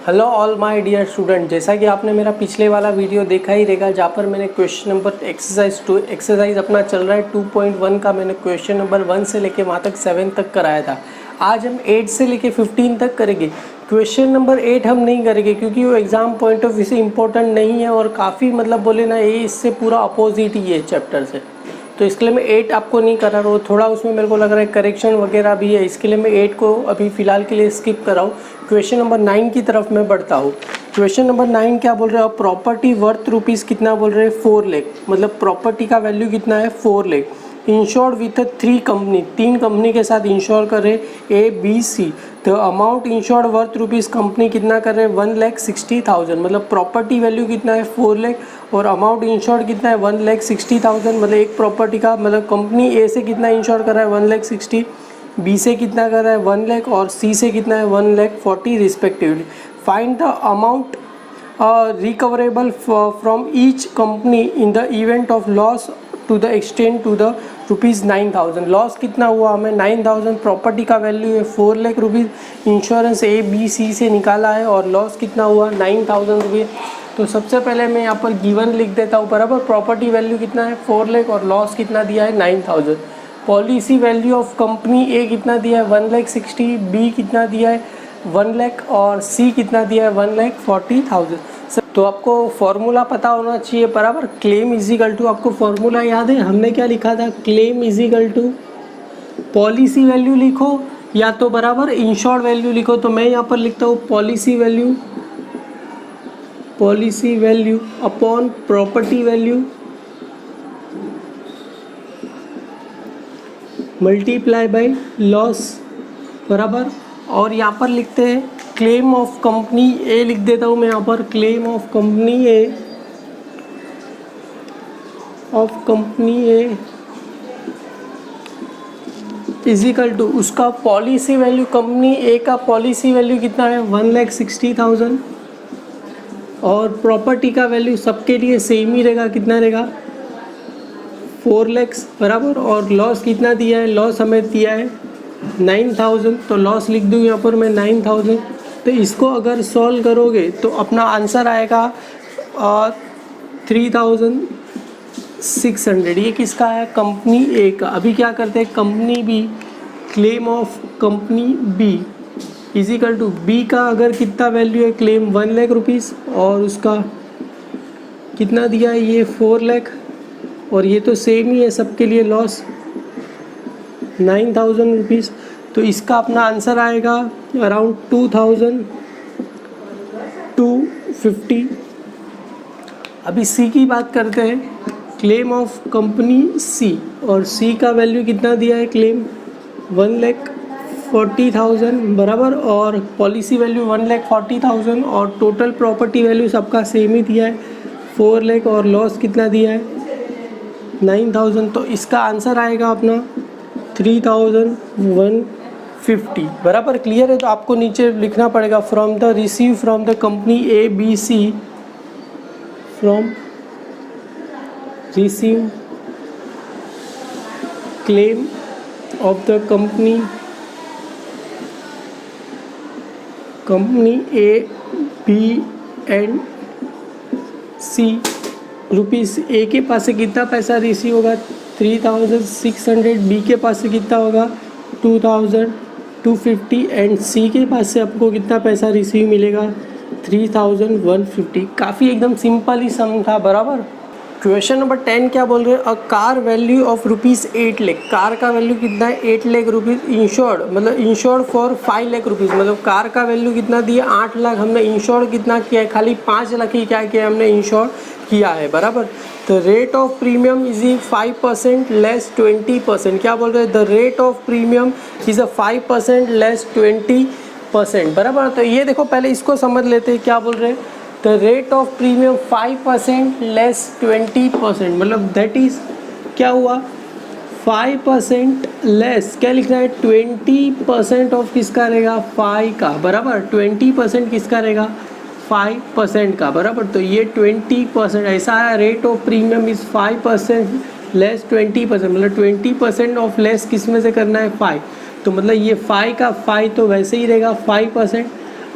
Hello all my dear student, जैसा कि आपने मेरा पिछले वाला वीडियो देखा ही रहेगा जहाँ पर मैंने क्वेश्चन नंबर एक्सरसाइज अपना चल रहा है 2.1 का। मैंने क्वेश्चन नंबर 1 से लेके वहाँ तक 7 तक कराया था। आज हम 8 से लेके 15 तक करेंगे। क्वेश्चन नंबर 8 हम नहीं करेंगे क्योंकि वो एग्ज़ाम पॉइंट ऑफ व्यू से इम्पोर्टेंट नहीं है और काफ़ी मतलब बोले ना, ये इससे पूरा अपोजिट ही है चैप्टर से। तो इसके लिए मैं 8 आपको नहीं करा रहा हूँ। थोड़ा उसमें मेरे को लग रहा है करेक्शन वगैरह भी है, इसके लिए मैं 8 को अभी फ़िलहाल के लिए स्किप कर रहा हूँ। क्वेश्चन नंबर 9 की तरफ मैं बढ़ता हूँ। क्वेश्चन नंबर 9 क्या बोल रहे हो? प्रॉपर्टी वर्थ रुपीज़ कितना बोल रहे हैं? 4 लाख। मतलब प्रॉपर्टी का वैल्यू कितना है? 4 lakh. Insured with 3 company, 3 company के साथ इंश्योर कर रहे ए बी सी। तो amount insured worth rupees company कितना कर रहे हैं? 1,60,000। मतलब प्रॉपर्टी वैल्यू कितना है? 4 लाख और अमाउंट इंश्योर्ड कितना है? 1,60,000। मतलब एक प्रॉपर्टी का मतलब कंपनी ए से कितना इंश्योर कर रहा है? 1,60,000। बी से कितना कर रहा है? 1 लाख और सी से कितना है? 1,40,000 respectively. Find the amount recoverable from each company in the event of loss to the extend to the ₹9,000। Loss कितना हुआ हमें? 9,000। प्रॉपर्टी का वैल्यू है 4 lakh rupees. Insurance A B C से निकाला है और लॉस कितना हुआ? 9,000 रुपये। तो सबसे पहले मैं यहाँ पर गिवन लिख देता हूँ बराबर। प्रॉपर्टी वैल्यू कितना है? 4 लाख और लॉस कितना दिया है? 9,000। पॉलिसी वैल्यू ऑफ कंपनी ए कितना दिया है? 1,60,000। बी कितना दिया है? 1 लाख और सी कितना दिया है? 1,40,000। तो आपको फॉर्मूला पता होना चाहिए बराबर। क्लेम इजिकल टू, आपको फॉर्मूला याद है? हमने क्या लिखा था? Claim is equal to policy value लिखो या तो बराबर इंश्योर्ड वैल्यू लिखो। तो मैं यहाँ पर लिखता हूँ policy value upon property value multiply by loss बराबर। और यहाँ पर लिखते हैं क्लेम ऑफ कंपनी ए, लिख देता हूँ मैं यहाँ पर। Claim of company A is equal to उसका पॉलिसी वैल्यू, कंपनी ए का पॉलिसी वैल्यू कितना है? 1,60,000 और प्रॉपर्टी का वैल्यू सबके लिए सेम ही रहेगा। कितना रहेगा? 4 लाख बराबर। और लॉस कितना दिया है? लॉस हमें दिया है 9,000। तो लॉस लिख दूँ यहाँ पर मैं 9,000। तो इसको अगर सॉल्व करोगे तो अपना आंसर आएगा 3,600। ये किसका है? कंपनी ए का। अभी क्या करते हैं? Company B, claim of company B is equal to B का अगर कितना वैल्यू है? क्लेम 1 लाख रुपीज़ और उसका कितना दिया है? ये 4 लाख और ये तो सेम ही है सबके लिए। Loss 9,000 rupees. तो इसका अपना आंसर आएगा अराउंड 2,250। अभी सी की बात करते हैं। क्लेम ऑफ कंपनी सी और सी का वैल्यू कितना दिया है? क्लेम 1,40,000 बराबर और पॉलिसी वैल्यू 1,40,000 और टोटल प्रॉपर्टी वैल्यू सबका सेम ही दिया है 4 लाख और लॉस कितना दिया है? 9,000। तो इसका आंसर आएगा अपना 3,150 बराबर। क्लियर है? तो आपको नीचे लिखना पड़ेगा from the receive from the company A B C, from receive claim of the company A B and C rupees. A के पास से कितना पैसा रिसीव होगा? 3,600। बी के पास से कितना होगा? 2,250 एंड सी के पास से आपको कितना पैसा रिसीव मिलेगा? 3,150। काफ़ी एकदम सिंपल ही सम था बराबर। क्वेश्चन नंबर 10 क्या बोल रहे हैं? A car value of ₹8 lakh. Car का वैल्यू कितना है? 8 लाख रुपीज़। इंश्योर्ड मतलब इंश्योर्ड फॉर 5 लाख रुपीज़। मतलब कार का वैल्यू कितना दिया? 8 लाख। हमने इंश्योर्ड कितना किया है? खाली 5 लाख ही क्या किया हमने? इंश्योर्ड किया है बराबर। The rate of premium is 5% less 20%। क्या बोल रहे हैं? The rate of premium is 5% less 20% बराबर। तो ये देखो, पहले इसको समझ लेते हैं। क्या बोल रहे हैं? The rate of premium 5% less 20%। मतलब दैट इज़ क्या हुआ? 5% लेस क्या लिखना है? 20% ऑफ किसका रहेगा? 5 का बराबर। 20% किसका रहेगा? 5% का बराबर। तो ये 20% ऐसा है। Rate of premium is 5% less 20%। मतलब 20% ऑफ लेस किस में से करना है? 5। तो मतलब ये 5 का 5 तो वैसे ही रहेगा 5%।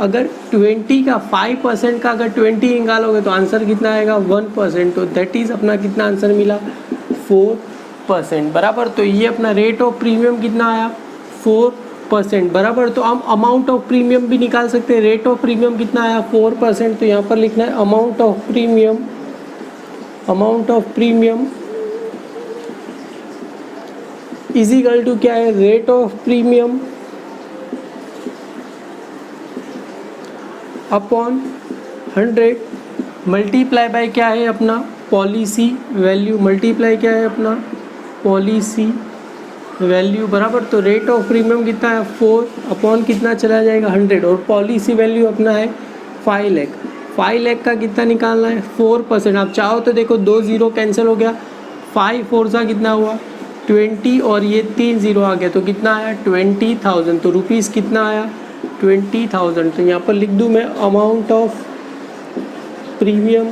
अगर 20 का 5% का अगर 20 निकालोगे तो आंसर कितना आएगा 1%। तो दैट इज़ अपना कितना आंसर मिला 4% बराबर। तो ये अपना रेट ऑफ प्रीमियम कितना आया 4% बराबर। तो हम अमाउंट ऑफ प्रीमियम भी निकाल सकते हैं। रेट ऑफ प्रीमियम कितना आया 4%। तो यहाँ पर लिखना है amount of premium is equal to क्या है rate of premium upon 100 multiply by क्या है अपना पॉलिसी वैल्यू, मल्टीप्लाई क्या है अपना पॉलिसी वैल्यू बराबर। तो रेट ऑफ प्रीमियम कितना है 4 अपॉन कितना चला जाएगा 100 और पॉलिसी वैल्यू अपना है 5 लाख। 5 लाख का कितना निकालना है 4%। आप चाहो तो देखो 2 0 कैंसिल हो गया, 5 4 सा कितना हुआ 20 और ये 3 0 आ गया तो कितना आया 20,000। तो रुपीज़ कितना आया 20,000। तो यहाँ पर लिख दूँ मैं amount of premium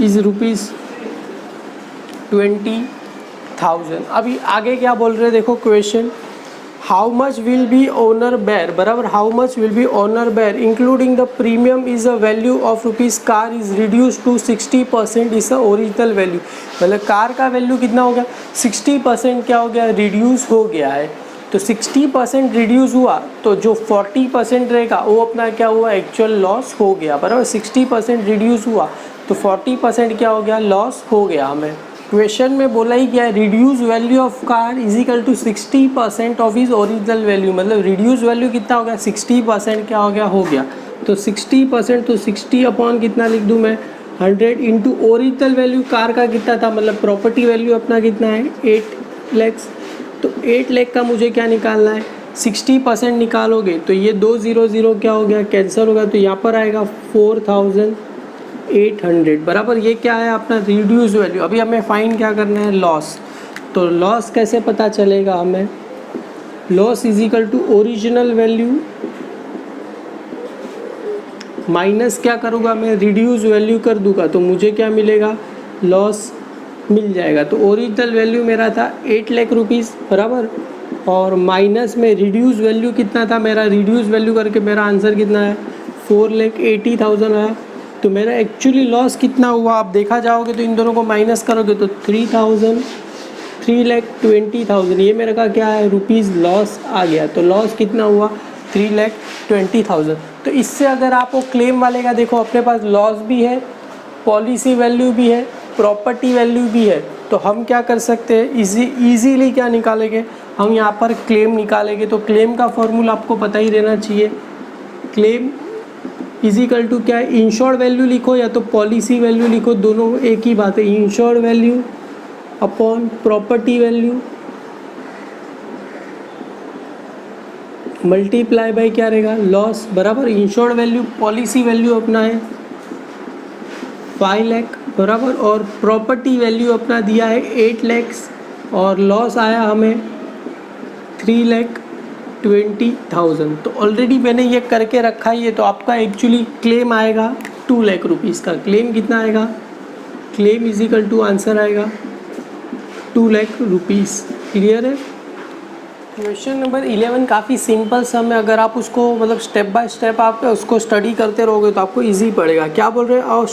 is rupees 20,000। अभी आगे क्या बोल रहे हैं देखो question, how much will be owner bear बराबर। How much will be owner bear including the premium is a value of rupees car is reduce to 60% is a original value. मतलब car का वैल्यू कितना हो गया 60% क्या हो गया reduce हो गया है। तो 60% रिड्यूस हुआ तो जो 40% रहेगा वो अपना क्या हुआ एक्चुअल लॉस हो गया बराबर। 60% रिड्यूस हुआ तो 40% क्या हो गया लॉस हो गया। हमें क्वेश्चन में बोला ही क्या है reduce value of car is equal to 60% of is original value. मतलब रिड्यूस वैल्यू कितना हो गया 60% क्या हो गया। तो 60% तो 60 अपॉन कितना लिख दूँ मैं 100 इंटू ओरिजिनल वैल्यू कार का कितना था मतलब प्रॉपर्टी वैल्यू अपना कितना है 8 लाख। तो 8 लाख का मुझे क्या निकालना है 60% निकालोगे तो ये 2 0 0 क्या हो गया कैंसिल होगा। तो यहाँ पर आएगा 4,800 बराबर। ये क्या है अपना रिड्यूस वैल्यू। अभी हमें फाइंड क्या करना है लॉस। तो लॉस कैसे पता चलेगा हमें, loss is equal to original value minus क्या करूँगा मैं रिड्यूस वैल्यू कर दूंगा तो मुझे क्या मिलेगा लॉस मिल जाएगा। तो ओरिजिनल वैल्यू मेरा था 8 लाख रुपीज़ बराबर और माइनस में रिड्यूस वैल्यू कितना था मेरा, रिड्यूस वैल्यू करके मेरा आंसर कितना है 4,80,000 आया। तो मेरा एक्चुअली लॉस कितना हुआ आप देखा जाओगे तो इन दोनों को माइनस करोगे तो 3,20,000 ये मेरे का क्या है रुपीज़ लॉस आ गया। तो लॉस कितना हुआ 3,20,000। तो इससे अगर आपको क्लेम वाले का देखो अपने पास लॉस भी है पॉलिसी वैल्यू भी है प्रॉपर्टी वैल्यू भी है। तो हम क्या कर सकते हैं इजीली क्या निकालेंगे हम यहाँ पर क्लेम निकालेंगे। तो क्लेम का फॉर्मूला आपको पता ही रहना चाहिए। क्लेम इज इक्वल टू क्या है इंश्योर्ड वैल्यू लिखो या तो पॉलिसी वैल्यू लिखो दोनों एक ही बात है। Insured value upon property value multiply by क्या रहेगा लॉस बराबर। इंश्योर्ड वैल्यू पॉलिसी वैल्यू अपना है 5 लाख बराबर और प्रॉपर्टी वैल्यू अपना दिया है 8 लाख और लॉस आया हमें 3,20,000। तो ऑलरेडी मैंने ये करके रखा ही है। तो आपका एक्चुअली क्लेम आएगा 2 लाख रुपीज़ का। क्लेम कितना आएगा claim is equal to answer आएगा 2 लाख रुपीज़। क्लियर है। क्वेश्चन नंबर 11 काफ़ी सिंपल सम है। अगर आप उसको मतलब स्टेप बाय स्टेप आप उसको स्टडी करते रहोगे तो आपको इजी पड़ेगा। क्या बोल रहे हैं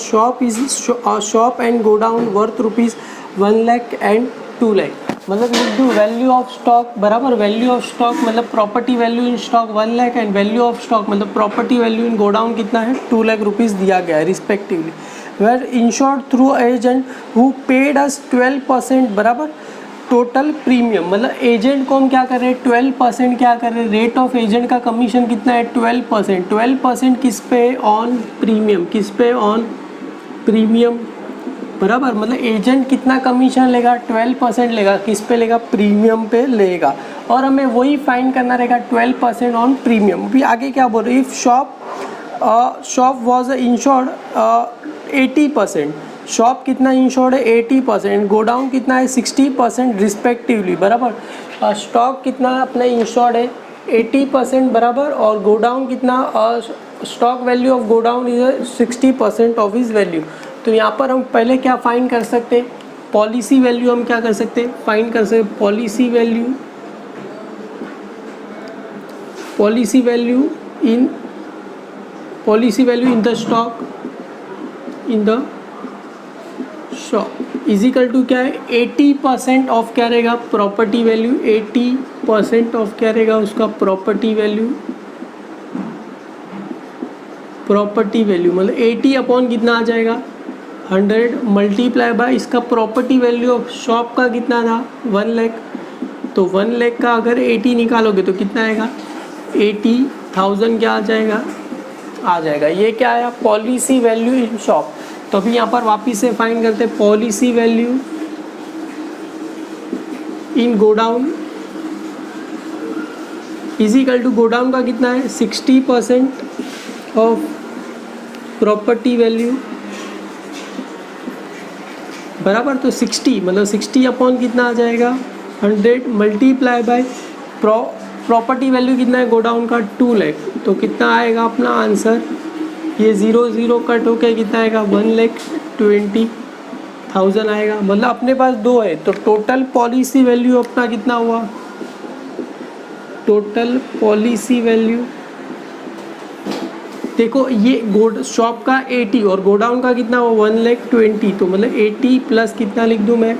shop and godown worth rupees 1 lakh and 2 lakh. मतलब लिख दूँ वैल्यू ऑफ स्टॉक बराबर। वैल्यू ऑफ स्टॉक मतलब property value in stock 1 lakh and value of stock मतलब property value in godown कितना है 2 लाख रुपीज़ दिया गया है respectively. Were insured through agent who paid us 12% बराबर टोटल प्रीमियम। मतलब एजेंट को हम क्या कर रहे हैं 12% क्या कर रहे हैं रेट ऑफ एजेंट का कमीशन कितना है 12%। 12% किस पे ऑन प्रीमियम, किस पे ऑन प्रीमियम बराबर। मतलब एजेंट कितना कमीशन लेगा 12% लेगा किस पे लेगा प्रीमियम पे लेगा और हमें वही फाइंड करना रहेगा 12% ऑन प्रीमियम। अभी आगे क्या बोल रहे हैं if shop was insured 80%। Shop कितना इंश्योर्ड है 80%। गोडाउन कितना है 60% रिस्पेक्टिवली बराबर। स्टॉक कितना अपना इंश्योर्ड है 80% बराबर और गोडाउन कितना stock value of godown is 60% of is value. तो यहाँ पर हम पहले क्या फाइंड कर सकते हैं पॉलिसी वैल्यू हम क्या कर सकते हैं फाइंड कर सकते हैं policy value policy value in the stock in the shop is equal to क्या है 80% ऑफ क्या रहेगा प्रॉपर्टी वैल्यू 80% ऑफ क्या रहेगा उसका प्रॉपर्टी वैल्यू मतलब 80 अपॉन कितना आ जाएगा 100 मल्टीप्लाई बाय इसका प्रॉपर्टी वैल्यू ऑफ शॉप का कितना था 1 लाख। तो 1 लाख का अगर 80 निकालोगे तो कितना आएगा 80,000 क्या आ जाएगा। ये क्या आया पॉलिसी वैल्यू इन शॉप। तो अभी यहाँ पर वापिस से फाइंड करते हैं policy value in godown is equal to godown का कितना है 60% ऑफ प्रॉपर्टी वैल्यू बराबर। तो 60 मतलब 60 अपॉन कितना आ जाएगा 100 मल्टीप्लाई बाय प्रॉपर्टी वैल्यू कितना है गोडाउन का 2 लाख। तो कितना आएगा अपना आंसर ये 0 कट होके कितना आएगा 1,20,000 आएगा। मतलब अपने पास 2 है तो टोटल पॉलिसी वैल्यू अपना कितना हुआ टोटल पॉलिसी वैल्यू देखो ये शॉप का 80 और गोडाउन का कितना हुआ 1,20,000। तो मतलब 80 प्लस कितना लिख दूँ मैं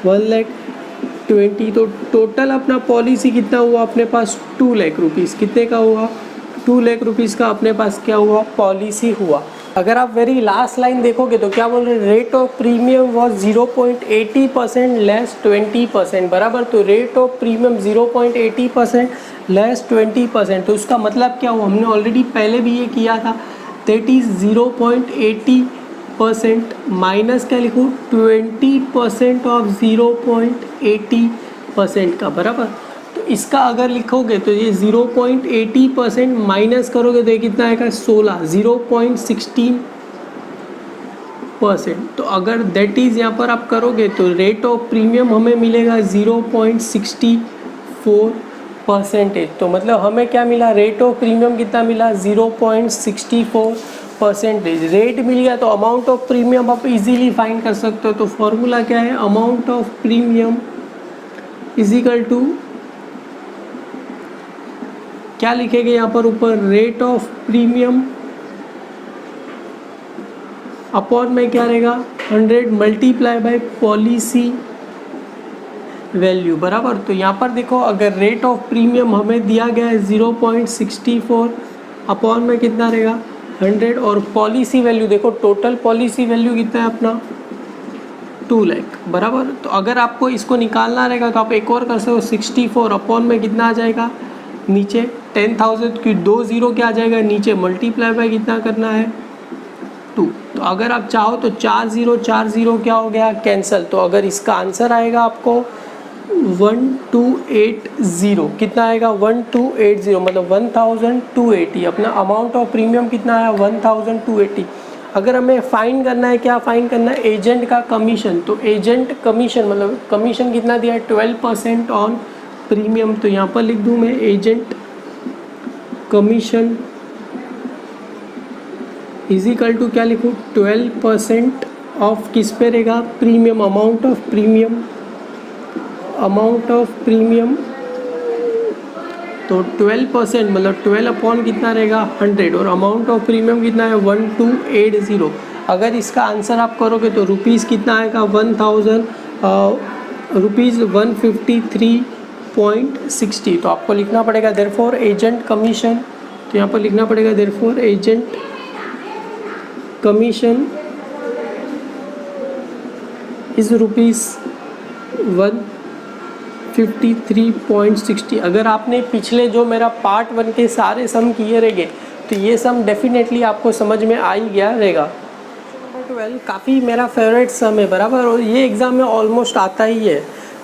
1,20,000। तो टोटल अपना पॉलिसी कितना हुआ अपने पास 2 लाख रुपीज़। कितने का हुआ 2 लाख रुपीज़ का अपने पास क्या हुआ पॉलिसी हुआ। अगर आप वेरी लास्ट लाइन देखोगे तो क्या बोल रहे हैं rate of premium was 0.80% less 20% बराबर। तो रेट ऑफ प्रीमियम 0.80% लेस 20%। तो उसका मतलब क्या हुआ हमने ऑलरेडी पहले भी ये किया था दैट इज़ 0.80% माइनस क्या लिखूँ 20% ऑफ 0.80% का बराबर। तो इसका अगर लिखोगे तो ये 0.80% माइनस करोगे तो ये कितना आएगा 0.16%। तो अगर दैट इज़ यहाँ पर आप करोगे तो रेट ऑफ प्रीमियम हमें मिलेगा 0.64%। तो मतलब हमें क्या मिला रेट ऑफ प्रीमियम कितना मिला 0.64%। रेट मिल गया तो अमाउंट ऑफ प्रीमियम आप इजीली फाइंड कर सकते हो। तो फॉर्मूला क्या है amount of premium is equal to क्या लिखेंगे यहाँ पर ऊपर रेट ऑफ प्रीमियम अपॉन में क्या रहेगा 100 मल्टीप्लाई बाय पॉलिसी वैल्यू बराबर। तो यहाँ पर देखो अगर रेट ऑफ प्रीमियम हमें दिया गया है 0.64 अपॉन में कितना रहेगा 100 और पॉलिसी वैल्यू देखो टोटल पॉलिसी वैल्यू कितना है अपना 2 लाख बराबर। तो अगर आपको इसको निकालना रहेगा तो आप एक और कर सकते हो 64 अपॉन में कितना आ जाएगा नीचे 10,000 की 2 0 क्या आ जाएगा नीचे मल्टीप्लाई बाय कितना करना है 2। तो अगर आप चाहो तो 4 0 क्या हो गया कैंसिल। तो अगर इसका आंसर आएगा आपको 1280 कितना आएगा 1280 मतलब 1280 अपना अमाउंट ऑफ प्रीमियम कितना आया 1280। अगर हमें फाइंड करना है क्या फाइंड करना है एजेंट का कमीशन। तो एजेंट कमीशन मतलब कमीशन कितना दिया है 12% ऑन प्रीमियम। तो यहाँ पर लिख दूँ मैं agent commission is equal to क्या लिखूँ 12% ऑफ किस पे रहेगा प्रीमियम अमाउंट ऑफ प्रीमियम। तो 12% मतलब 12 अपॉन कितना रहेगा 100 और अमाउंट ऑफ प्रीमियम कितना है 1280। अगर इसका आंसर आप करोगे तो रुपीज़ कितना आएगा 1000 रुपीज़ 153.60। तो आपको लिखना पड़ेगा देयरफॉर एजेंट कमीशन। तो यहाँ पर लिखना पड़ेगा therefore agent commission is rupees 153.60। अगर आपने पिछले जो मेरा पार्ट 1 के सारे सम किए रहेंगे तो ये सम डेफिनेटली आपको समझ में आ ही गया रहेगा। नंबर 12 काफ़ी मेरा फेवरेट सम है बराबर और ये एग्ज़ाम में ऑलमोस्ट आता ही है।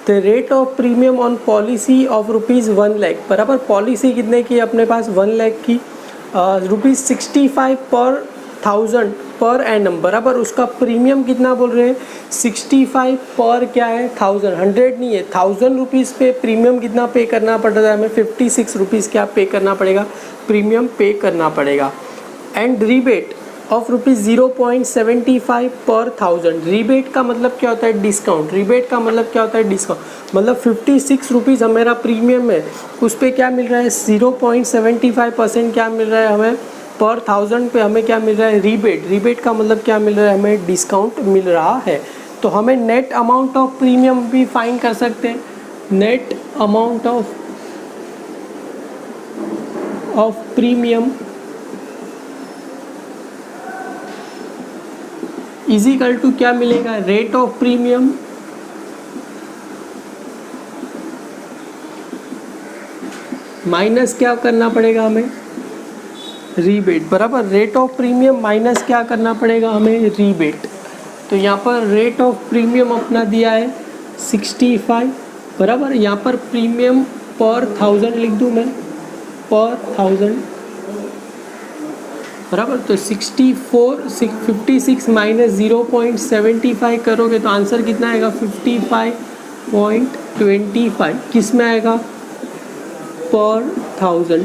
The rate of premium on policy of rupees 1 lakh बराबर। पॉलिसी कितने की अपने पास 1 लाख की रुपीज़ 65 पर 1000 पर एनम बराबर। उसका प्रीमियम कितना बोल रहे हैं 65 पर क्या है 1000 100 नहीं है 1000 रुपीज़ पे प्रीमियम कितना पे करना पड़ रहा है हमें 56 रुपीज़ क्या पे करना पड़ेगा प्रीमियम पे करना पड़ेगा। एंड रिबेट ऑफ रुपीज़ 0.75 पर थाउजेंड। रिबेट का मतलब क्या होता है? डिस्काउंट। रिबेट का मतलब क्या होता है? डिस्काउंट। मतलब 56 रुपीज़ मेरा प्रीमियम है, उस पर क्या मिल रहा है? 0.75% क्या मिल रहा है हमें? पर थाउजेंड पे हमें क्या मिल रहा है? रिबेट। रिबेट का मतलब क्या मिल रहा है? हमें डिस्काउंट मिल रहा है। तो हमें नेट अमाउंट ऑफ प्रीमियम भी फाइंड कर सकते हैं। Net amount of premium is equal to क्या मिलेगा? रेट ऑफ प्रीमियम माइनस क्या करना पड़ेगा हमें? रीबेट। बराबर, रेट ऑफ प्रीमियम माइनस क्या करना पड़ेगा हमें? रीबेट। तो यहाँ पर रेट ऑफ प्रीमियम अपना दिया है 65। बराबर, यहाँ पर प्रीमियम पर थाउजेंड लिख दूँ मैं, पर थाउजेंड। बराबर, तो 56 माइनस 0.75 करोगे तो आंसर कितना आएगा? 55.25। किस में आएगा? पर थाउजेंड।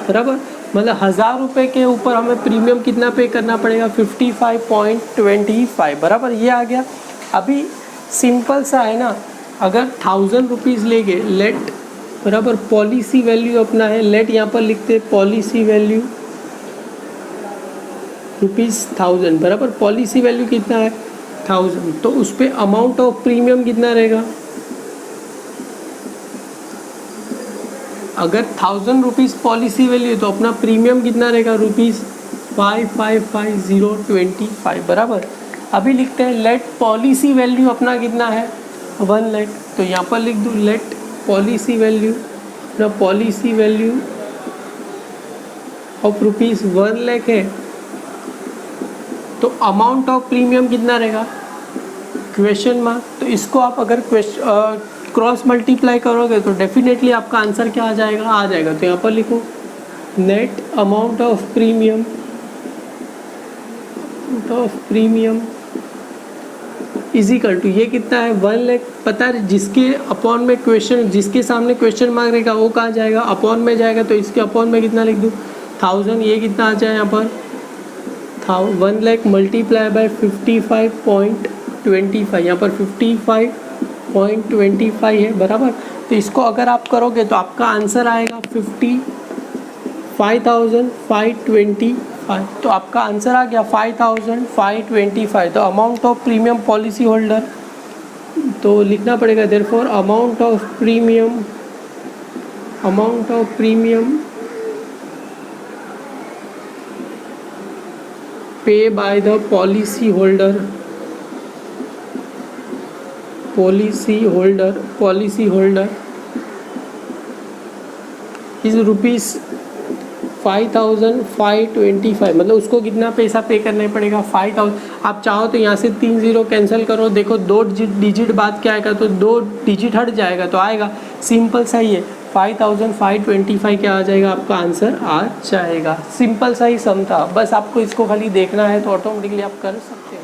बराबर, मतलब 1000 रुपये के ऊपर हमें प्रीमियम कितना पे करना पड़ेगा? 55.25। बराबर, ये आ गया। अभी सिंपल सा है ना, अगर 1000 रुपीज़ लेंगे, लेट, बराबर, पॉलिसी वैल्यू अपना है, लेट यहाँ पर लिखते हैं पॉलिसी वैल्यू ₹1000। बराबर, पॉलिसी वैल्यू कितना है? 1000। तो उस पर अमाउंट ऑफ प्रीमियम कितना रहेगा? अगर 1000 रुपीज़ पॉलिसी वैल्यू तो अपना प्रीमियम कितना रहेगा? ₹555,025। बराबर, अभी लिखते हैं लेट पॉलिसी वैल्यू अपना कितना है? 1 लाख। तो यहाँ पर लिख दूँ लेट पॉलिसी वैल्यू, ना पॉलिसी वैल्यू ऑफ ₹1 लाख है, तो अमाउंट ऑफ प्रीमियम कितना रहेगा? Question mark. तो इसको आप अगर क्रॉस मल्टीप्लाई करोगे तो डेफिनेटली आपका आंसर क्या आ जाएगा? आ जाएगा। तो यहाँ पर लिखो net amount of premium is equal to, ये कितना है? 1 लाख। पता है जिसके अपॉन में क्वेश्चन, जिसके सामने क्वेश्चन मार्क रहेगा वो कहाँ जाएगा? अपॉन में जाएगा। तो इसके अपॉन में कितना लिख दूँ? 1000। ये कितना आ जाए यहाँ पर? 1 लाख मल्टीप्लाई बाय 55.25। यहाँ पर 55.25 है। बराबर, तो इसको अगर आप करोगे तो आपका आंसर आएगा 55,525। तो आपका आंसर आ गया 5525। तो amount of premium policy holder, तो लिखना पड़ेगा देयरफॉर अमाउंट ऑफ प्रीमियम पे by the policy holder is ₹5,525। मतलब उसको कितना पैसा पे करना पड़ेगा? 5000। आप चाहो तो यहाँ से 3 0 कैंसिल करो, देखो 2 डिजिट बाद क्या आएगा? तो 2 डिजिट हट जाएगा तो आएगा। सिंपल सा ही है, 5525 क्या आ जाएगा? आपका आंसर आ जाएगा। सिंपल सा ही सम था, बस आपको इसको खाली देखना है तो ऑटोमेटिकली आप कर सकते हैं।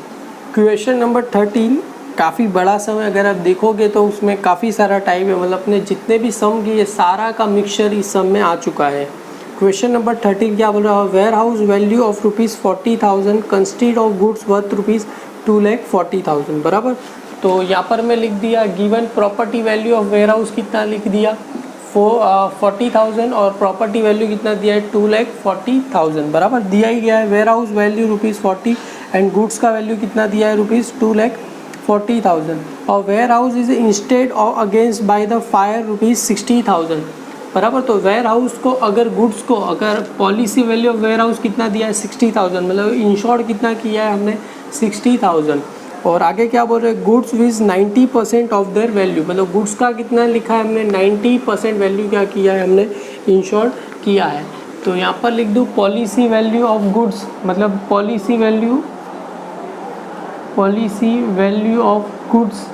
क्वेश्चन नंबर 13 काफ़ी बड़ा सम है। अगर आप देखोगे तो उसमें काफ़ी सारा टाइप है, मतलब अपने जितने भी सम किए सारा का मिक्सचर इस सम में आ चुका है। क्वेश्चन नंबर 13 क्या बोल रहा है? Warehouse value of ₹40,000 consist of goods worth ₹2,40,000। बराबर, तो यहाँ पर मैं लिख दिया given property value of warehouse कितना लिख दिया 40,000 और प्रॉपर्टी वैल्यू कितना दिया है? 2,40,000। बराबर, दिया ही गया है। Warehouse value ₹40 and goods का वैल्यू कितना दिया है? ₹2,40,000। और वेयर हाउस इज इंस्टेड और अगेंस्ट बाय द फायर ₹60,000। बराबर, तो वेयर हाउस को अगर गुड्स को अगर policy value of warehouse कितना दिया है? 60,000। मतलब इंश्योर्ड कितना किया है हमने? 60,000। और आगे क्या बोल रहे हैं? गुड्स विज 90% ऑफ देयर वैल्यू। मतलब गुड्स का कितना लिखा है हमने? 90% वैल्यू क्या किया है हमने? इंश्योर्ड किया है। तो यहाँ पर लिख दूँ पॉलिसी वैल्यू ऑफ गुड्स, मतलब policy value of goods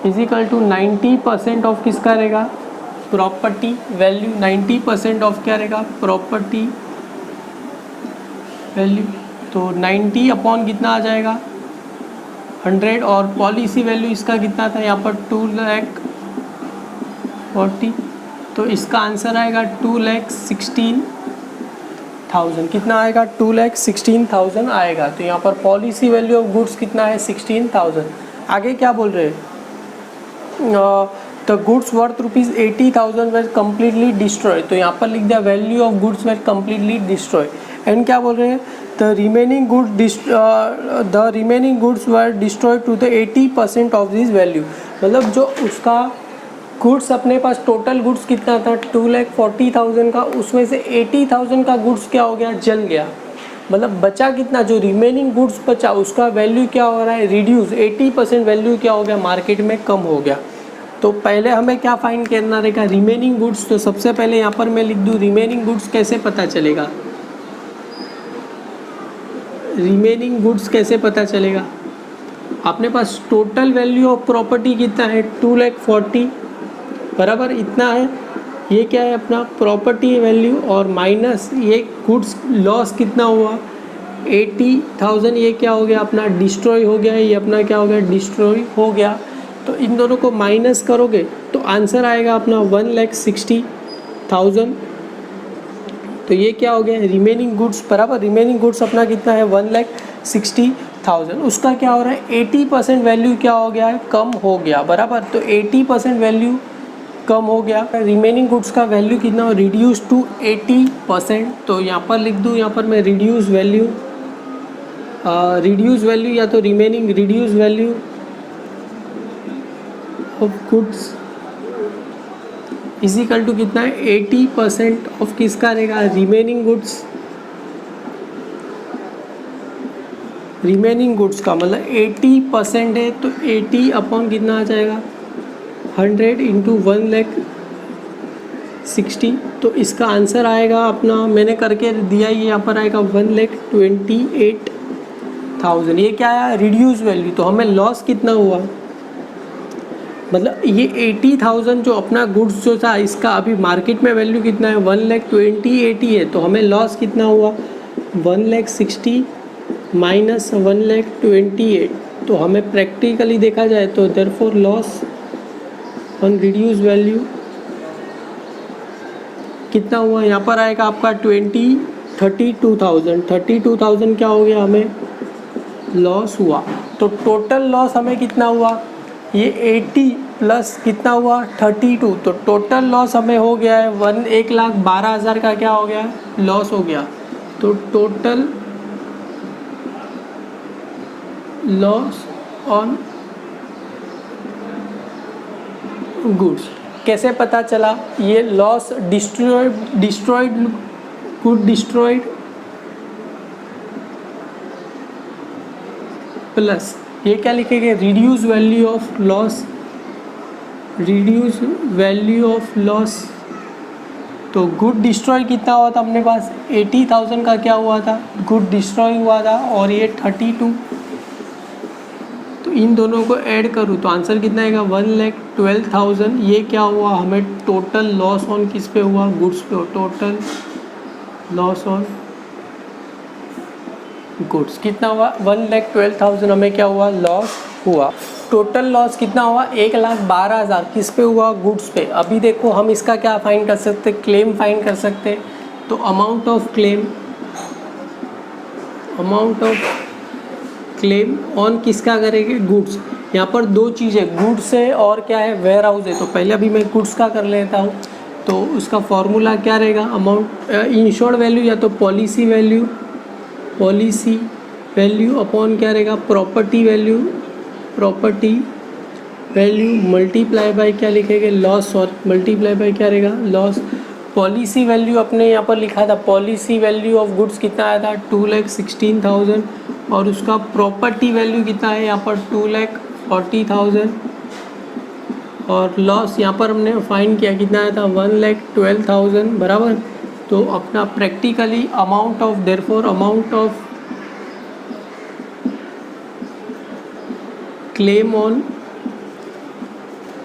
is equal to 90% of किसका रहेगा? Property value. 90% ऑफ क्या रहेगा? Property value. तो 90 अपॉन कितना आ जाएगा? 100। और पॉलिसी वैल्यू इसका कितना था यहाँ पर? 2,40,000। तो इसका आंसर आएगा 2,16,000। 16,000 कितना आएगा 2,16,000 आएगा। तो यहाँ पर पॉलिसी वैल्यू ऑफ गुड्स कितना है 16,000। आगे क्या बोल रहे हैं the goods worth ₹80,000 were completely destroy. तो यहाँ पर लिख दिया value of goods were completely destroy. And क्या बोल रहे हैं the remaining goods were destroy to the 80% of this value. मतलब जो उसका गुड्स अपने पास टोटल गुड्स कितना था 2,40,000 का, उसमें से 80,000 का गुड्स क्या हो गया जल गया। मतलब बचा कितना जो रिमेनिंग गुड्स बचा उसका वैल्यू क्या हो रहा है रिड्यूस, 80% वैल्यू क्या हो गया मार्केट में कम हो गया। तो पहले हमें क्या फाइंड करना रहेगा रिमेनिंग गुड्स। तो सबसे पहले यहाँ पर मैं लिख दूँ रिमेनिंग गुड्स कैसे पता चलेगा, रिमेनिंग गुड्स कैसे पता चलेगा। अपने पास टोटल वैल्यू ऑफ प्रॉपर्टी कितना है 2,40,000 बराबर इतना है। ये क्या है अपना प्रॉपर्टी वैल्यू और माइनस ये गुड्स लॉस कितना हुआ 80,000। ये क्या हो गया अपना डिस्ट्रॉय हो गया, ये अपना क्या हो गया डिस्ट्रॉय हो गया। तो इन दोनों को माइनस करोगे तो आंसर आएगा अपना 1,60,000। तो ये क्या हो गया रिमेनिंग गुड्स बराबर, रिमेनिंग गुड्स अपना कितना है 1,60,000। उसका क्या हो रहा है 80% वैल्यू क्या हो गया है कम हो गया बराबर। तो 80% वैल्यू कम हो गया, रिमेनिंग गुड्स का वैल्यू कितना हो रिड्यूस टू 80%। तो यहाँ पर लिख दूँ, यहाँ पर मैं रिड्यूस वैल्यू या तो remaining reduce value of goods is equal to कितना है 80% ऑफ किसका रहेगा रिमेनिंग गुड्स, रिमेनिंग गुड्स का मतलब 80% है तो 80 अपॉन कितना आ जाएगा 100 इंटू 1,60,000। तो इसका आंसर आएगा अपना मैंने करके दिया ये यहाँ पर आएगा 1,28,000। ये क्या आया रिड्यूस वैल्यू। तो हमें लॉस कितना हुआ मतलब ये 80,000 जो अपना गुड्स जो था इसका अभी मार्केट में वैल्यू कितना है 1,28,000 है। तो हमें लॉस कितना हुआ 1,60,000 माइनस 1,28,000। तो हमें प्रैक्टिकली देखा जाए तो therefore loss on reduce value कितना हुआ यहाँ पर आएगा आपका 32,000 क्या हो गया हमें लॉस हुआ। तो टोटल लॉस हमें कितना हुआ ये 80 प्लस कितना हुआ 32। तो टोटल लॉस हमें हो गया है 1,12,000 का क्या हो गया लॉस हो गया। तो टोटल लॉस ऑन गुड्स कैसे पता चला ये loss destroyed good destroyed plus ये क्या लिखेंगे reduce value of loss, reduce value of loss. तो गुड डिस्ट्रॉय कितना हुआ था अपने पास 80,000 का क्या हुआ था गुड डिस्ट्रॉय हुआ था और ये 32। तो इन दोनों को ऐड करूँ तो आंसर कितना आएगा 1,12,000। ये क्या हुआ हमें टोटल लॉस ऑन किस पे हुआ गुड्स पे, टोटल लॉस ऑन गुड्स कितना हुआ 1,12,000 हमें क्या हुआ लॉस हुआ। टोटल लॉस कितना हुआ 1,12,000 किस पे हुआ गुड्स पे। अभी देखो हम इसका क्या फाइंड कर सकते क्लेम फाइंड कर सकते। तो अमाउंट ऑफ क्लेम ऑन किसका करेंगे गुड्स। यहाँ पर दो चीज़ें गुड्स है और क्या है वेयर हाउस है। तो पहले अभी मैं गुड्स का कर लेता हूँ। तो उसका फॉर्मूला क्या रहेगा अमाउंट इंश्योर्ड वैल्यू या तो पॉलिसी वैल्यू अपॉन क्या रहेगा प्रॉपर्टी वैल्यू मल्टीप्लाई बाय क्या लिखेंगे लॉस और मल्टीप्लाई बाय क्या रहेगा लॉस। पॉलिसी वैल्यू अपने यहाँ पर लिखा था पॉलिसी वैल्यू ऑफ गुड्स कितना आया था 2,16,000 और उसका प्रॉपर्टी वैल्यू कितना है यहाँ पर 2,40,000 और लॉस यहाँ पर हमने फाइंड किया कितना आया था 1,12,000 बराबर। तो अपना practically amount of claim on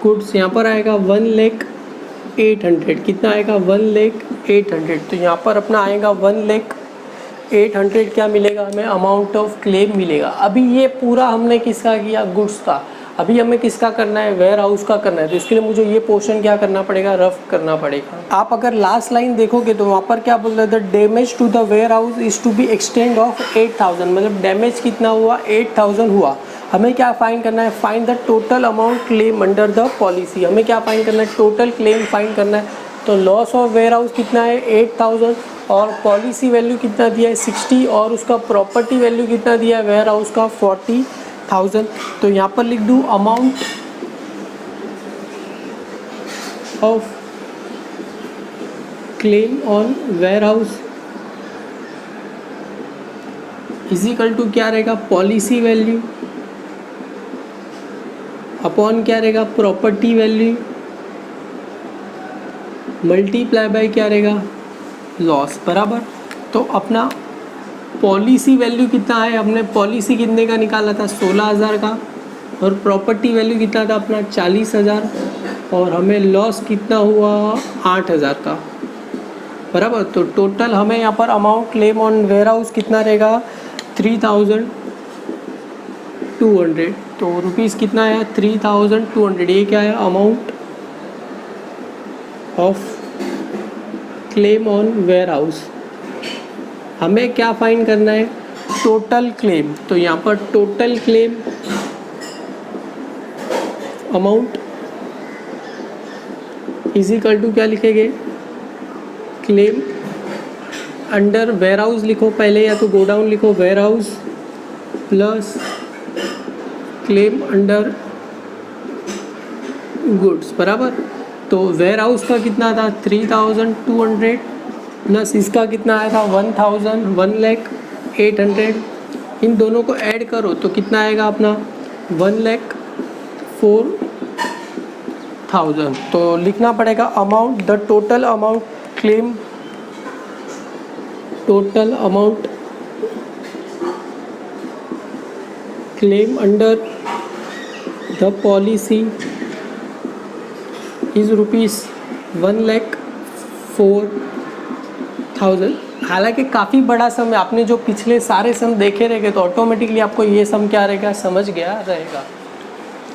goods यहाँ पर आएगा 1,08,000 कितना आएगा 1,08,000। तो यहाँ पर अपना आएगा 1,08,000 क्या मिलेगा हमें अमाउंट ऑफ क्लेम मिलेगा। अभी ये पूरा हमने किसका किया गुड्स का। अभी हमें किसका करना है, वेयर हाउस का करना है, तो इसके लिए मुझे ये पोर्शन क्या करना पड़ेगा, रफ करना पड़ेगा। आप अगर लास्ट लाइन देखोगे तो वहाँ पर क्या बोल रहे थे, damage to the warehouse is to be extend of 8000, मतलब डैमेज कितना हुआ, 8000 हुआ। हमें क्या फाइंड करना है, find the total amount claim under the policy. हमें क्या फाइंड करना है, टोटल क्लेम फाइंड करना है। तो लॉस ऑफ वेयर हाउस कितना है, 8000, और पॉलिसी वैल्यू कितना दिया है, 60, और उसका प्रॉपर्टी वैल्यू कितना दिया है वेयर हाउस का, 40,000। तो यहाँ पर लिख दूँ amount of claim on warehouse is equal to क्या रहेगा, पॉलिसी वैल्यू अपॉन क्या रहेगा, प्रॉपर्टी वैल्यू मल्टीप्लाई बाय क्या रहेगा, लॉस, बराबर। तो अपना पॉलिसी वैल्यू कितना है, हमने पॉलिसी कितने का निकाला था, 16,000 का, और प्रॉपर्टी वैल्यू कितना था अपना 40,000, और हमें लॉस कितना हुआ 8,000 का, बराबर। तो टोटल हमें यहाँ पर amount claim on warehouse कितना रहेगा, 3,200। तो रुपीज़ कितना है, 3,200। ये क्या है, amount of claim on warehouse. हमें क्या फाइंड करना है, टोटल क्लेम। तो यहाँ पर total claim amount is equal to क्या लिखेंगे, क्लेम अंडर वेयर हाउस लिखो पहले, या तो गोडाउन लिखो, warehouse plus claim under goods, बराबर। तो वेयर हाउस का कितना था, 3,200, प्लस इसका कितना आया था, 1,000, 1,08,000। इन दोनों को ऐड करो तो कितना आएगा अपना, 1,04,000। तो लिखना पड़ेगा amount, the total amount claim, total amount claim under the policy is ₹1,04,000। हालांकि काफ़ी बड़ा सम है, आपने जो पिछले सारे सम देखे रहेंगे तो ऑटोमेटिकली आपको ये सम क्या रहेगा, समझ गया रहेगा।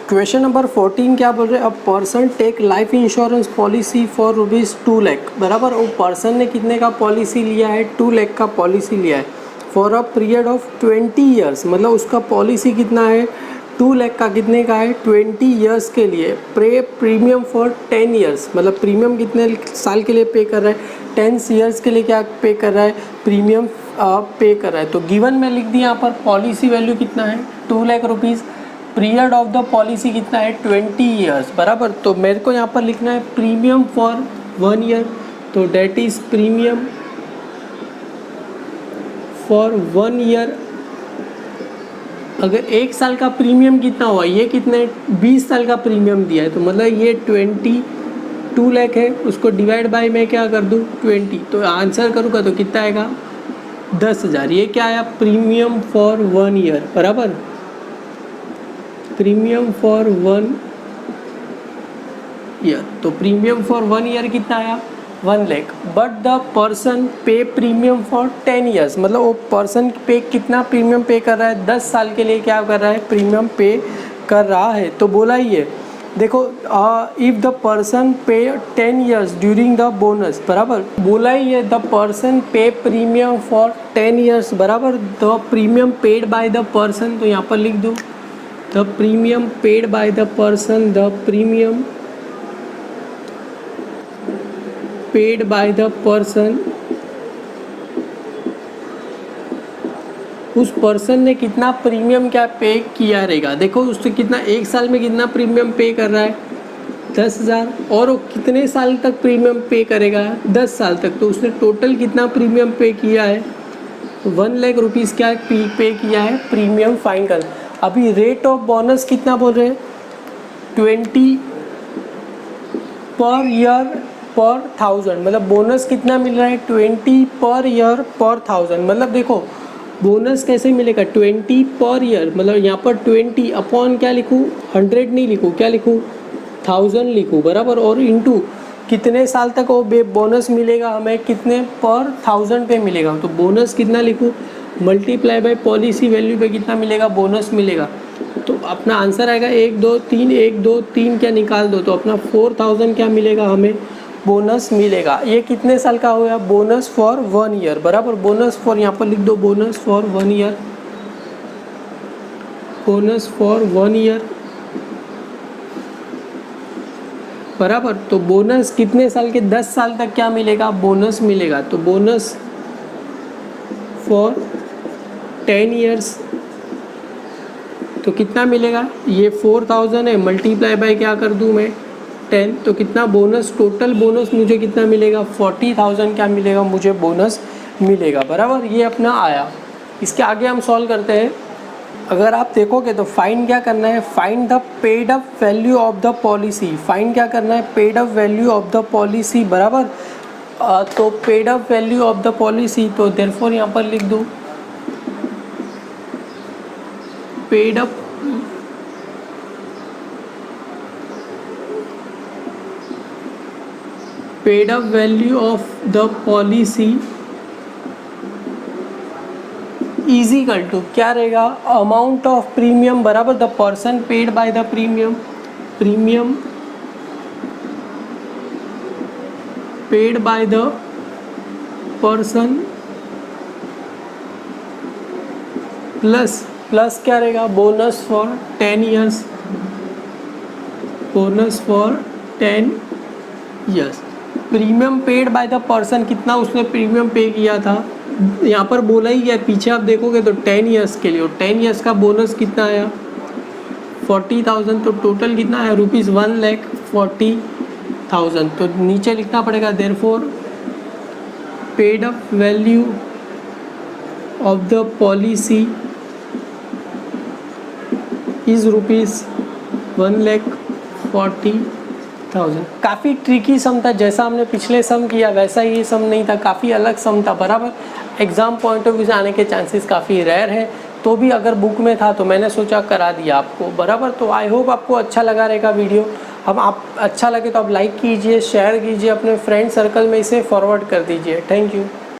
क्वेश्चन नंबर 14 क्या बोल रहे हैं, a person take life insurance policy for ₹2 lakh, बराबर। वो पर्सन ने कितने का पॉलिसी लिया है, 2 लाख का पॉलिसी लिया है, for a period of 20 years, मतलब उसका पॉलिसी कितना है, 2 लाख का कितने का है, 20 ईयर्स के लिए। प्रीमियम फॉर 10 ईयर्स, मतलब प्रीमियम कितने साल के लिए पे कर रहा है, 10 ईयर्स के लिए क्या पे कर रहा है, प्रीमियम पे कर रहा है। तो गिवन में लिख दिया यहाँ पर पॉलिसी वैल्यू कितना है, 2 lakh rupees, period of the policy कितना है, 20 ईयर्स, बराबर। तो मेरे को यहाँ पर लिखना है प्रीमियम फॉर 1 ईयर, तो that is premium for 1 year. अगर 1 साल का प्रीमियम कितना हुआ, ये कितने 20 साल का प्रीमियम दिया है, तो मतलब ये 22 लाख है, उसको डिवाइड बाय मैं क्या कर दूँ 20, तो आंसर करूँगा तो कितना आएगा 10,000। ये क्या आया, प्रीमियम फॉर 1 ईयर, बराबर। प्रीमियम फॉर 1 ईयर, तो प्रीमियम फॉर 1 ईयर कितना आया, 1 लाख। बट द पर्सन पे प्रीमियम फॉर 10 ईयर्स, मतलब वो पर्सन पे कितना प्रीमियम पे कर रहा है, 10 साल के लिए क्या कर रहा है, प्रीमियम पे कर रहा है। तो बोला ही है, देखो इफ़ द पर्सन पे 10 ईयर्स ड्यूरिंग द बोनस, बराबर। बोला ही है द पर्सन पे प्रीमियम फॉर 10 ईयर्स, बराबर। The premium paid by the person, तो यहाँ पर लिख दूँ the premium paid by the person, the premium paid by the person. उस पर्सन ने कितना प्रीमियम क्या पे किया रहेगा, देखो उससे कितना 1 साल में कितना प्रीमियम पे कर रहा है 10,000, और वो कितने साल तक प्रीमियम पे करेगा 10 साल तक, तो उसने टोटल कितना प्रीमियम पे किया है 1 लाख रुपीज़ क्या पे किया है प्रीमियम फाइन कर। अभी रेट ऑफ बोनस कितना बोल रहे हैं 20 पर ईयर पर 1000, मतलब बोनस कितना मिल रहा है 20 पर ईयर पर 1000। मतलब देखो बोनस कैसे मिलेगा 20 पर ईयर, मतलब यहाँ पर 20 अपॉन क्या लिखूँ 100 नहीं लिखूँ, क्या लिखूँ 1000 लिखूँ, बराबर। और इनटू कितने साल तक वो बोनस मिलेगा हमें, कितने पर 1000 पे मिलेगा, तो बोनस कितना लिखूँ मल्टीप्लाई बाय पॉलिसी वैल्यू पे कितना मिलेगा बोनस मिलेगा। तो अपना आंसर आएगा 1 2 3 1 2 3 क्या निकाल दो तो अपना 4000 क्या मिलेगा हमें बोनस मिलेगा। ये कितने साल का हो गया बोनस फॉर 1 ईयर बराबर। बोनस फॉर यहाँ पर लिख दो bonus for 1 year, bonus for 1 year बराबर। तो बोनस कितने साल के 10 साल तक क्या मिलेगा बोनस मिलेगा। तो बोनस फॉर 10 ईयर्स तो कितना मिलेगा ये 4000 है मल्टीप्लाई बाय क्या कर दूं मैं 10 तो कितना बोनस टोटल बोनस मुझे कितना मिलेगा 40,000 क्या मिलेगा मुझे बोनस मिलेगा बराबर। ये अपना आया। इसके आगे हम सॉल्व करते हैं। अगर आप देखोगे तो फाइंड क्या करना है find the paid up value of the policy. Find क्या करना है paid up value of the policy बराबर। तो paid up value of the policy तो देयरफॉर यहाँ पर लिख दो paid up value of the policy is equal to क्या रहेगा अमाउंट ऑफ प्रीमियम बराबर the person paid by the premium paid by the person plus क्या रहेगा bonus for 10 years bonus for 10 years. Premium paid by the person कितना उसने premium पे किया था यहाँ पर बोला ही है पीछे आप देखोगे तो 10 ईयर्स के लिए और 10 ईयर्स का बोनस कितना आया 40,000 तो टोटल कितना है ₹1,40,000। तो नीचे लिखना पड़ेगा therefore paid up value of the policy is ₹1,40,000। काफ़ी ट्रिकी सम था जैसा हमने पिछले सम किया वैसा ये सम नहीं था काफ़ी अलग सम था बराबर। एग्ज़ाम पॉइंट ऑफ व्यू से आने के चांसेस काफ़ी रेयर है तो भी अगर बुक में था तो मैंने सोचा करा दिया आपको बराबर। तो आई होप आपको अच्छा लगा रहेगा वीडियो। हम आप अच्छा लगे तो आप लाइक कीजिए शेयर कीजिए अपने फ्रेंड सर्कल में इसे फॉरवर्ड कर दीजिए। Thank you.